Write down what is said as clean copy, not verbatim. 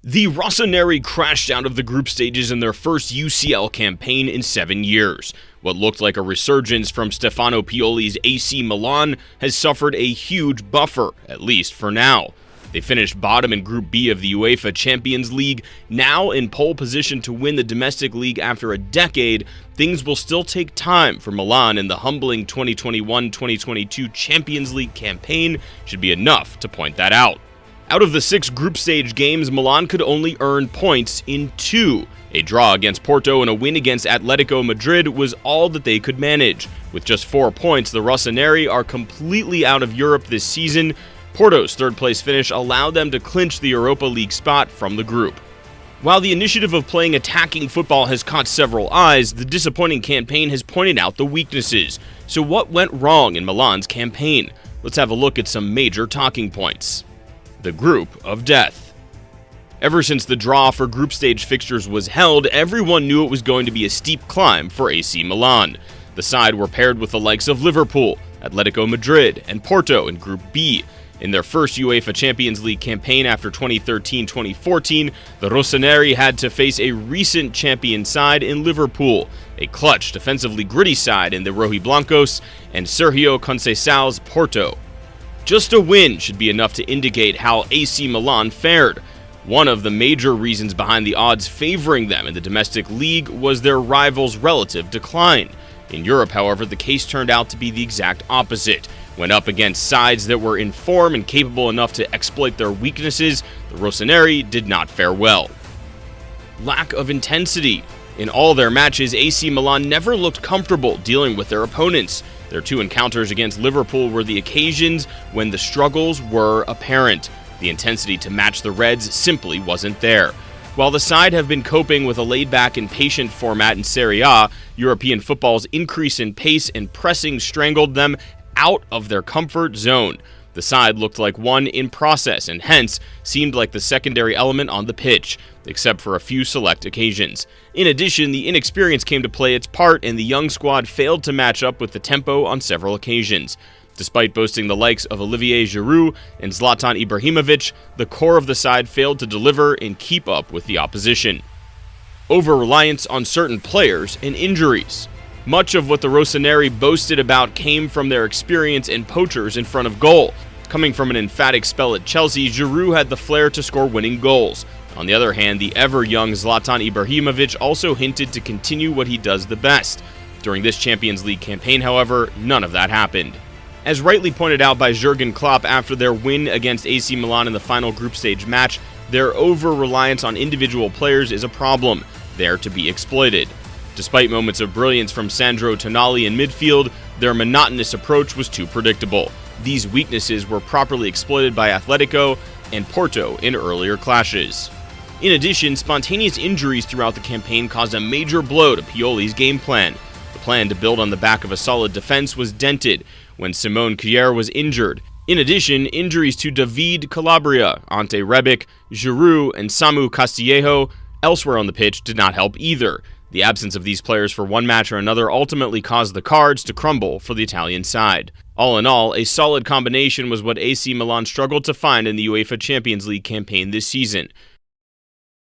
The Rossoneri crashed out of the group stages in their first UCL campaign in 7 years. What looked like a resurgence from Stefano Pioli's AC Milan has suffered a huge buffer, at least for now. They finished bottom in Group B of the UEFA Champions League. Now in pole position to win the domestic league after a decade, things will still take time for Milan, and the humbling 2021-2022 Champions League campaign should be enough to point that out. Out of the 6 group stage games, Milan could only earn points in 2. A draw against Porto and a win against Atletico Madrid was all that they could manage. With just 4 points, the Rossoneri are completely out of Europe this season. Porto's third-place finish allowed them to clinch the Europa League spot from the group. While the initiative of playing attacking football has caught several eyes, the disappointing campaign has pointed out the weaknesses. So what went wrong in Milan's campaign? Let's have a look at some major talking points. The group of death. Ever since the draw for group stage fixtures was held, everyone knew it was going to be a steep climb for AC Milan. The side were paired with the likes of Liverpool, Atletico Madrid, and Porto in Group B. In their first UEFA Champions League campaign after 2013-2014, the Rossoneri had to face a recent champion side in Liverpool, a clutch, defensively gritty side in the Rojiblancos, and Sergio Conceição's Porto. Just a win should be enough to indicate how AC Milan fared. One of the major reasons behind the odds favoring them in the domestic league was their rivals' relative decline. In Europe, however, the case turned out to be the exact opposite. When up against sides that were in form and capable enough to exploit their weaknesses, the Rossoneri did not fare well. Lack of intensity. In all their matches, AC Milan never looked comfortable dealing with their opponents. Their 2 encounters against Liverpool were the occasions when the struggles were apparent. The intensity to match the Reds simply wasn't there. While the side have been coping with a laid-back and patient format in Serie A, European football's increase in pace and pressing strangled them out of their comfort zone. The side looked like one in process and hence seemed like the secondary element on the pitch, except for a few select occasions. In addition, the inexperience came to play its part, and the young squad failed to match up with the tempo on several occasions. Despite boasting the likes of Olivier Giroud and Zlatan Ibrahimovic, the core of the side failed to deliver and keep up with the opposition. Over-reliance on certain players and injuries. Much of what the Rossoneri boasted about came from their experience and poachers in front of goal. Coming from an emphatic spell at Chelsea, Giroud had the flair to score winning goals. On the other hand, the ever-young Zlatan Ibrahimovic also hinted to continue what he does the best. During this Champions League campaign, however, none of that happened. As rightly pointed out by Jurgen Klopp after their win against AC Milan in the final group stage match, their over-reliance on individual players is a problem, there to be exploited. Despite moments of brilliance from Sandro Tonali in midfield, their monotonous approach was too predictable. These weaknesses were properly exploited by Atletico and Porto in earlier clashes. In addition, spontaneous injuries throughout the campaign caused a major blow to Pioli's game plan. The plan to build on the back of a solid defense was dented when Simone Kjaer was injured. In addition, injuries to David Calabria, Ante Rebic, Giroud, and Samu Castillejo elsewhere on the pitch did not help either. The absence of these players for one match or another ultimately caused the cards to crumble for the Italian side. All in all, a solid combination was what AC Milan struggled to find in the UEFA Champions League campaign this season.